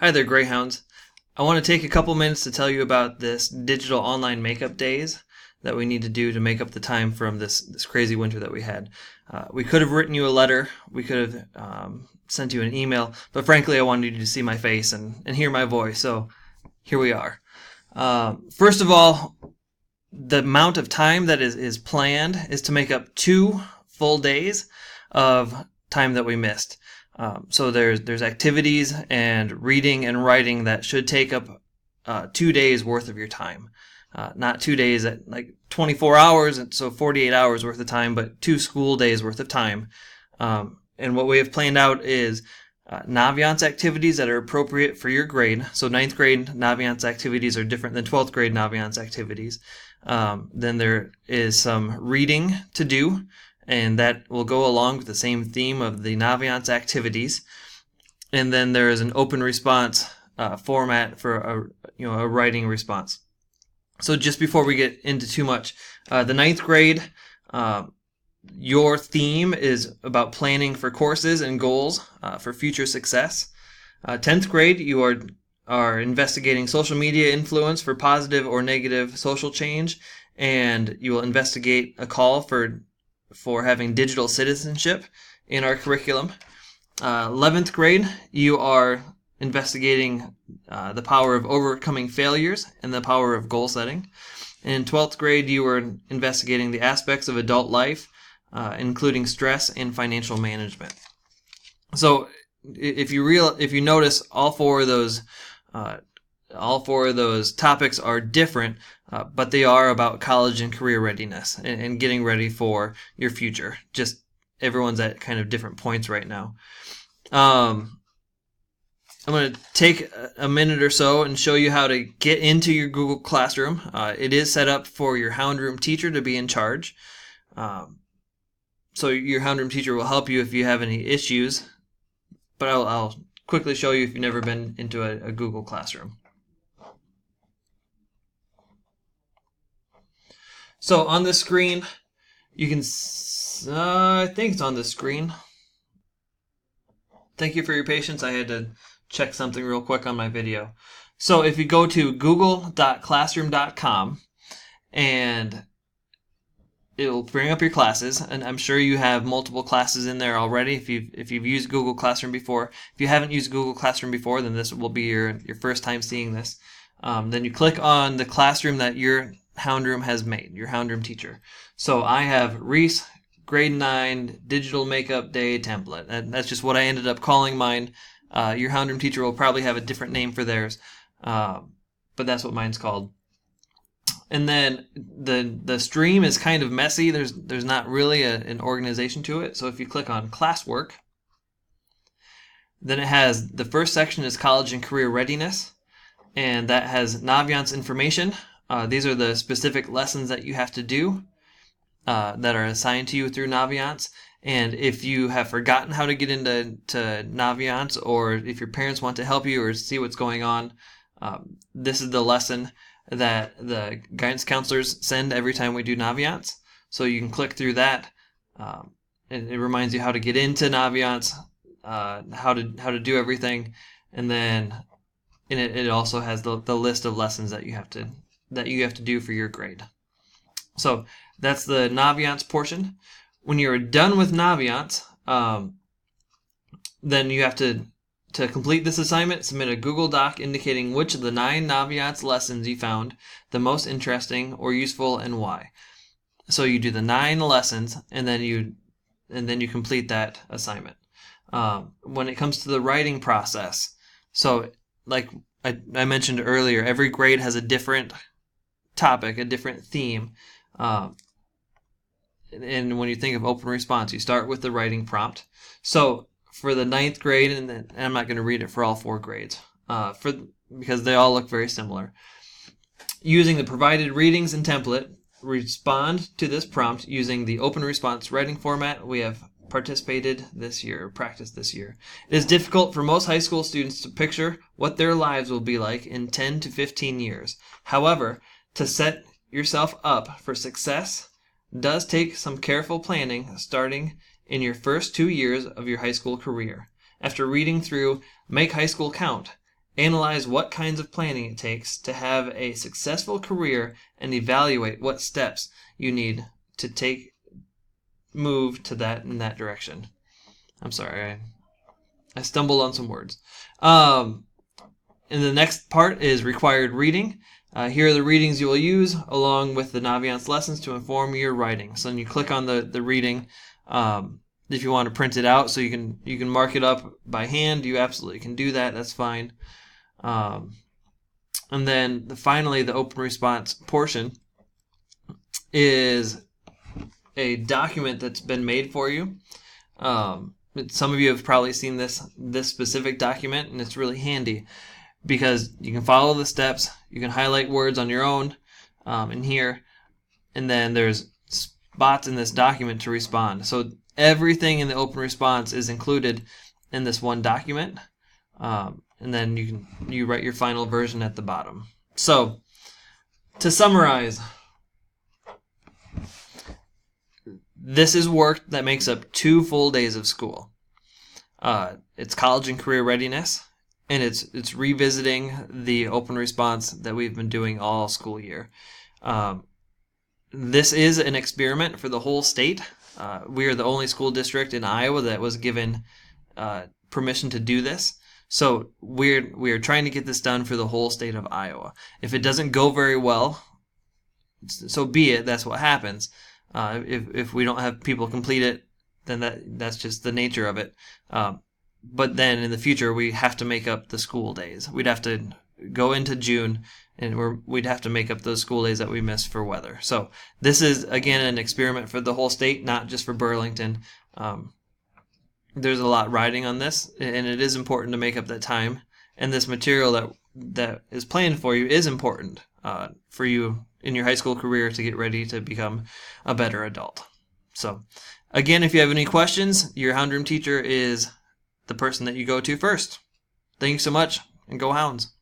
Hi there, Greyhounds. I want to take a couple minutes to tell you about this digital online makeup days that we need to do to make up the time from this crazy winter that we had. We could have written you a letter, we could have sent you an email, but frankly, I wanted you to see my face and hear my voice, so here we are. First of all, the amount of time that is planned is to make up 2 full days of time that we missed. So there's activities and reading and writing that should take up 2 days worth of your time. Not 2 days at like 24 hours, so 48 hours worth of time, but 2 school days worth of time. And what we have planned out is Naviance activities that are appropriate for your grade. So 9th grade Naviance activities are different than 12th grade Naviance activities. Then there is some reading to do, and that will go along with the same theme of the Naviance activities. And then there is an open response format for a writing response. So just before we get into too much, the 9th grade, your theme is about planning for courses and goals for future success. 10th grade, you are investigating social media influence for positive or negative social change, and you will investigate a call for having digital citizenship in our curriculum. 11th grade, you are investigating the power of overcoming failures and the power of goal setting. In 12th grade, you are investigating the aspects of adult life, including stress and financial management. So if you notice, all four of those topics are different, but they are about college and career readiness and getting ready for your future. Just everyone's at kind of different points right now. I'm going to take a minute or so and show you how to get into your Google Classroom. It is set up for your Hound Room teacher to be in charge. So your Hound Room teacher will help you if you have any issues, but I'll quickly show you if you've never been into a Google Classroom. So on the screen, you can, I think it's on the screen. Thank you for your patience. I had to check something real quick on my video. So if you go to google.classroom.com, and it will bring up your classes, and I'm sure you have multiple classes in there already if you've used Google Classroom before. If you haven't used Google Classroom before, then this will be your first time seeing this. Then you click on the classroom that your Hound Room has made, your Hound Room teacher. So I have Reese Grade 9 Digital Makeup Day Template. That's just what I ended up calling mine. Your Hound Room teacher will probably have a different name for theirs, but that's what mine's called. And then the stream is kind of messy. There's not really an organization to it. So if you click on Classwork, then it has the first section is College and Career Readiness, and that has Naviance information. These are the specific lessons that you have to do that are assigned to you through Naviance. And if you have forgotten how to get into Naviance, or if your parents want to help you or see what's going on, this is the lesson that the guidance counselors send every time we do Naviance. So you can click through that. And it reminds you how to get into Naviance, how to do everything, and then it also has the list of lessons that you have to do for your grade. So that's the Naviance portion. When you're done with Naviance, then you have to complete this assignment, submit a Google Doc indicating which of the 9 Naviance lessons you found the most interesting or useful and why. So you do the 9 lessons, and then you complete that assignment. When it comes to the writing process, so like I mentioned earlier, every grade has a different topic, a different theme. And when you think of open response, you start with the writing prompt. So for the 9th grade, and I'm not going to read it for all 4 grades, because they all look very similar. Using the provided readings and template, respond to this prompt using the open response writing format we have practiced this year. It is difficult for most high school students to picture what their lives will be like in 10 to 15 years. However, to set yourself up for success does take some careful planning starting in your first 2 years of your high school career. After reading through Make High School Count, Analyze what kinds of planning it takes to have a successful career and evaluate what steps you need to move to that in that direction. I'm sorry, I stumbled on some words. And the next part is required reading. Here are the readings you will use along with the Naviance lessons to inform your writing. So then you click on the reading. If you want to print it out so you can mark it up by hand, you absolutely can do that. That's fine. And then finally, the open response portion is a document that's been made for you. Some of you have probably seen this specific document, and it's really handy because you can follow the steps, you can highlight words on your own in here, and then there's spots in this document to respond. So everything in the open response is included in this one document, and then you write your final version at the bottom. So to summarize, this is work that makes up 2 full days of school. It's college and career readiness, and it's revisiting the open response that we've been doing all school year. This is an experiment for the whole state. We are the only school district in Iowa that was given permission to do this. So we're trying to get this done for the whole state of Iowa. If it doesn't go very well, so be it. That's what happens. If we don't have people complete it, then that's just the nature of it. But then in the future, we have to make up the school days. We'd have to go into June, and we'd have to make up those school days that we missed for weather. So this is, again, an experiment for the whole state, not just for Burlington. There's a lot riding on this, and it is important to make up that time. And this material that is planned for you is important for you in your high school career to get ready to become a better adult. So, again, if you have any questions, your Hound Room teacher is the person that you go to first. Thank you so much, and go Hounds.